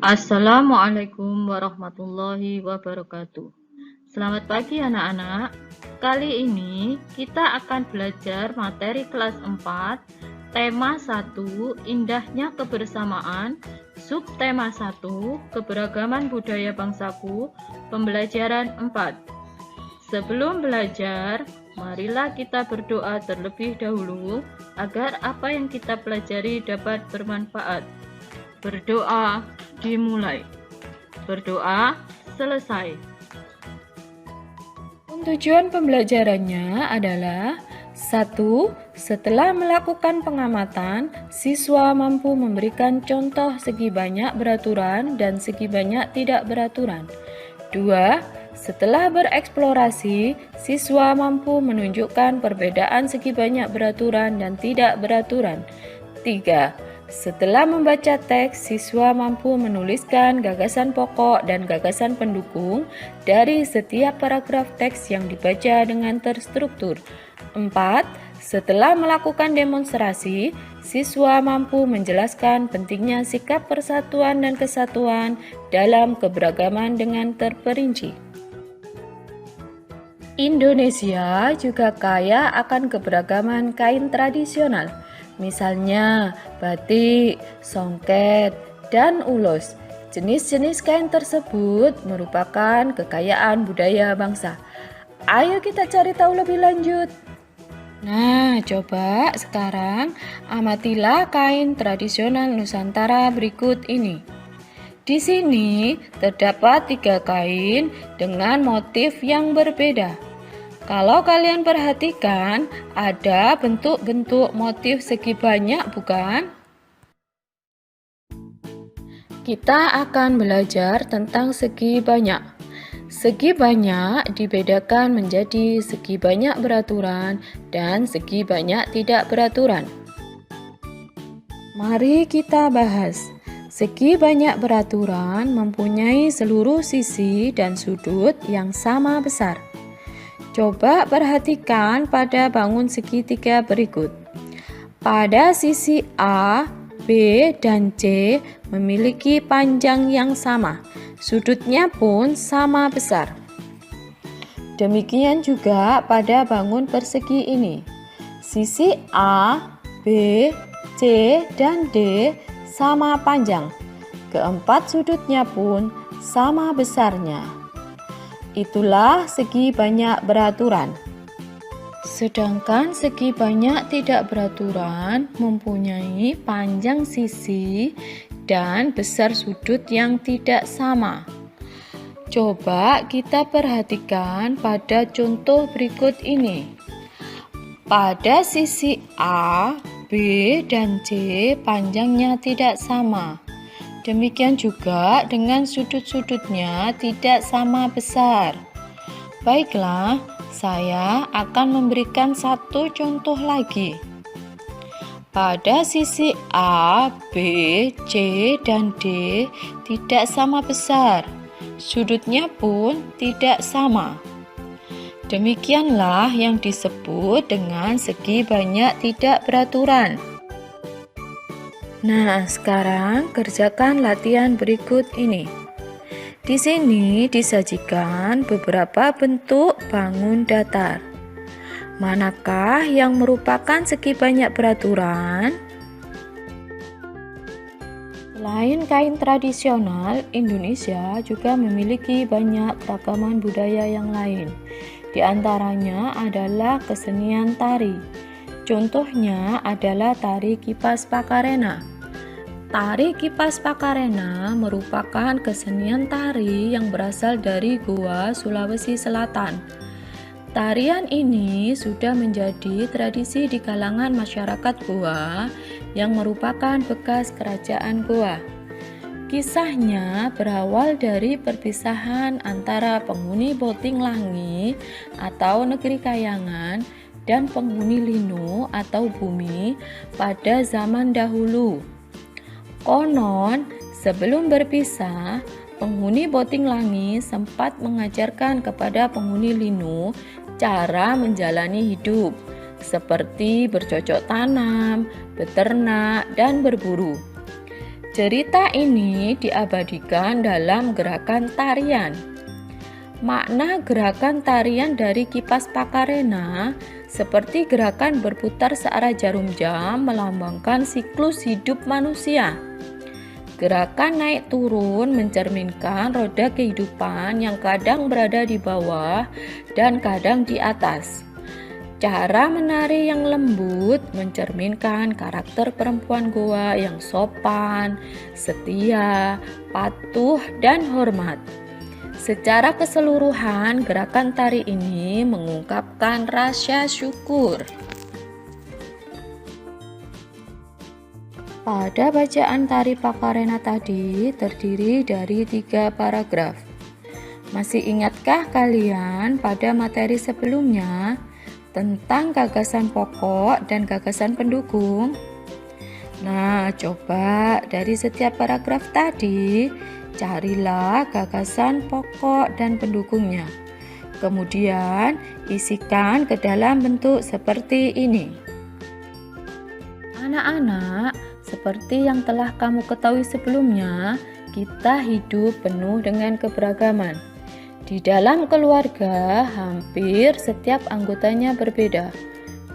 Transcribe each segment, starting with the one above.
Assalamualaikum warahmatullahi wabarakatuh. Selamat pagi anak-anak. Kali ini kita akan belajar materi kelas 4, tema 1, indahnya kebersamaan, subtema 1, keberagaman budaya bangsaku, pembelajaran 4. Sebelum belajar, marilah kita berdoa terlebih dahulu agar apa yang kita pelajari dapat bermanfaat. Berdoa dimulai. Berdoa selesai. Tujuan pembelajarannya adalah 1. Setelah melakukan pengamatan, siswa mampu memberikan contoh segi banyak beraturan dan segi banyak tidak beraturan. 2. Setelah bereksplorasi, siswa mampu menunjukkan perbedaan segi banyak beraturan dan tidak beraturan. 3. Setelah membaca teks, siswa mampu menuliskan gagasan pokok dan gagasan pendukung dari setiap paragraf teks yang dibaca dengan terstruktur. 4. Setelah melakukan demonstrasi, siswa mampu menjelaskan pentingnya sikap persatuan dan kesatuan dalam keberagaman dengan terperinci. Indonesia juga kaya akan keberagaman kain tradisional. Misalnya batik, songket, dan ulos. Jenis-jenis kain tersebut merupakan kekayaan budaya bangsa. Ayo kita cari tahu lebih lanjut. Nah, coba sekarang amatilah kain tradisional Nusantara berikut ini. Di sini terdapat 3 kain dengan motif yang berbeda. Kalau kalian perhatikan, ada bentuk-bentuk motif segi banyak, bukan? Kita akan belajar tentang segi banyak. Segi banyak dibedakan menjadi segi banyak beraturan dan segi banyak tidak beraturan. Mari kita bahas. Segi banyak beraturan mempunyai seluruh sisi dan sudut yang sama besar. Coba perhatikan pada bangun segitiga berikut. Pada sisi A, B, dan C memiliki panjang yang sama. Sudutnya pun sama besar. Demikian juga pada bangun persegi ini. Sisi A, B, C, dan D sama panjang. Keempat sudutnya pun sama besarnya. Itulah segi banyak beraturan. Sedangkan segi banyak tidak beraturan mempunyai panjang sisi dan besar sudut yang tidak sama. Coba kita perhatikan pada contoh berikut ini. Pada sisi A, B, dan C panjangnya tidak sama. Demikian juga dengan sudut-sudutnya tidak sama besar. Baiklah, saya akan memberikan satu contoh lagi. Pada sisi A, B, C, dan D tidak sama besar. Sudutnya pun tidak sama. Demikianlah yang disebut dengan segi banyak tidak beraturan. Nah, sekarang kerjakan latihan berikut ini. Di sini disajikan beberapa bentuk bangun datar. Manakah yang merupakan segi banyak beraturan? Selain kain tradisional, Indonesia juga memiliki banyak keragaman budaya yang lain. Di antaranya adalah kesenian tari. Contohnya adalah tari Kipas Pakarena. Tari Kipas Pakarena merupakan kesenian tari yang berasal dari Goa, Sulawesi Selatan. Tarian ini sudah menjadi tradisi di kalangan masyarakat Goa yang merupakan bekas kerajaan Goa. Kisahnya berawal dari perpisahan antara penghuni Boting Langi atau negeri Kayangan dan penghuni Lino atau bumi pada zaman dahulu. Konon, sebelum berpisah, penghuni Boting Langi sempat mengajarkan kepada penghuni Linu cara menjalani hidup, seperti bercocok tanam, beternak, dan berburu. Cerita ini diabadikan dalam gerakan tarian. Makna gerakan tarian dari Kipas Pakarena seperti gerakan berputar searah jarum jam melambangkan siklus hidup manusia. Gerakan naik turun mencerminkan roda kehidupan yang kadang berada di bawah dan kadang di atas. Cara menari yang lembut mencerminkan karakter perempuan Goa yang sopan, setia, patuh, dan hormat. Secara keseluruhan, gerakan tari ini mengungkapkan rasa syukur. Pada bacaan tari Pakarena tadi terdiri dari 3 paragraf. Masih ingatkah kalian pada materi sebelumnya tentang gagasan pokok dan gagasan pendukung? Nah, coba dari setiap paragraf tadi carilah gagasan pokok dan pendukungnya. Kemudian isikan ke dalam bentuk seperti ini. Anak-anak, seperti yang telah kamu ketahui sebelumnya, kita hidup penuh dengan keberagaman. Di dalam keluarga, hampir setiap anggotanya berbeda.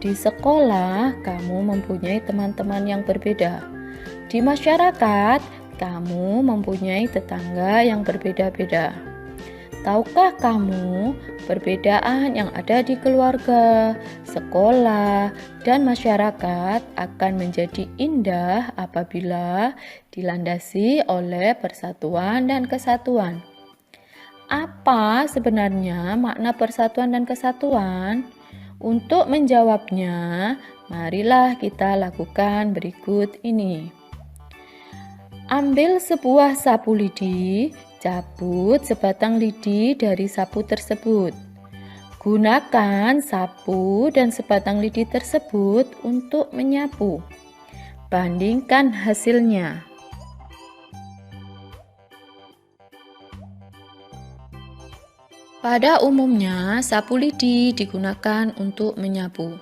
Di sekolah, kamu mempunyai teman-teman yang berbeda. Di masyarakat, kamu mempunyai tetangga yang berbeda-beda. Tahukah kamu, perbedaan yang ada di keluarga, sekolah, dan masyarakat akan menjadi indah apabila dilandasi oleh persatuan dan kesatuan. Apa sebenarnya makna persatuan dan kesatuan? Untuk menjawabnya, marilah kita lakukan berikut ini. Ambil sebuah sapu lidi, cabut sebatang lidi dari sapu tersebut. Gunakan sapu dan sebatang lidi tersebut untuk menyapu. Bandingkan hasilnya. Pada umumnya, sapu lidi digunakan untuk menyapu.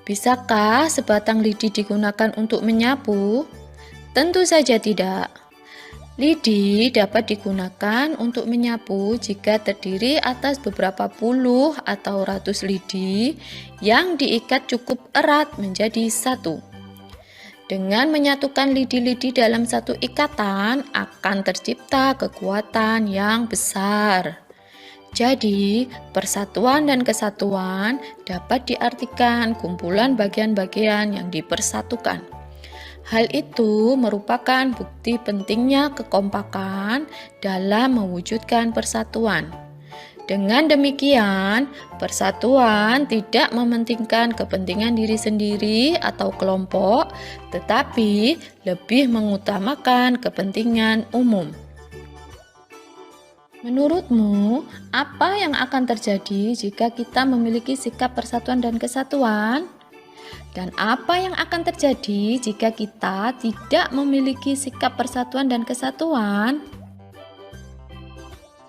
Bisakah sebatang lidi digunakan untuk menyapu? Tentu saja tidak. Lidi dapat digunakan untuk menyapu jika terdiri atas beberapa puluh atau ratus lidi yang diikat cukup erat menjadi satu. Dengan menyatukan lidi-lidi dalam satu ikatan akan tercipta kekuatan yang besar. Jadi, persatuan dan kesatuan dapat diartikan kumpulan bagian-bagian yang dipersatukan. Hal itu merupakan bukti pentingnya kekompakan dalam mewujudkan persatuan. Dengan demikian, persatuan tidak mementingkan kepentingan diri sendiri atau kelompok, tetapi lebih mengutamakan kepentingan umum. Menurutmu, apa yang akan terjadi jika kita memiliki sikap persatuan dan kesatuan? Dan apa yang akan terjadi jika kita tidak memiliki sikap persatuan dan kesatuan?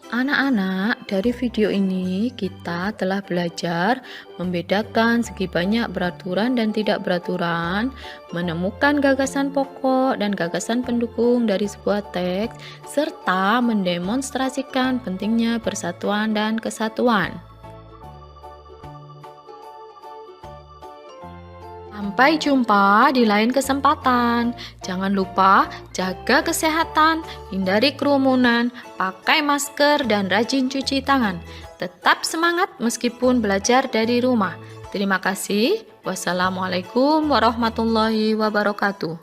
Anak-anak, dari video ini kita telah belajar membedakan segi banyak beraturan dan tidak beraturan, menemukan gagasan pokok dan gagasan pendukung dari sebuah teks, serta mendemonstrasikan pentingnya persatuan dan kesatuan. Sampai jumpa di lain kesempatan. Jangan lupa jaga kesehatan, hindari kerumunan, pakai masker, dan rajin cuci tangan. Tetap semangat meskipun belajar dari rumah. Terima kasih. Wassalamualaikum warahmatullahi wabarakatuh.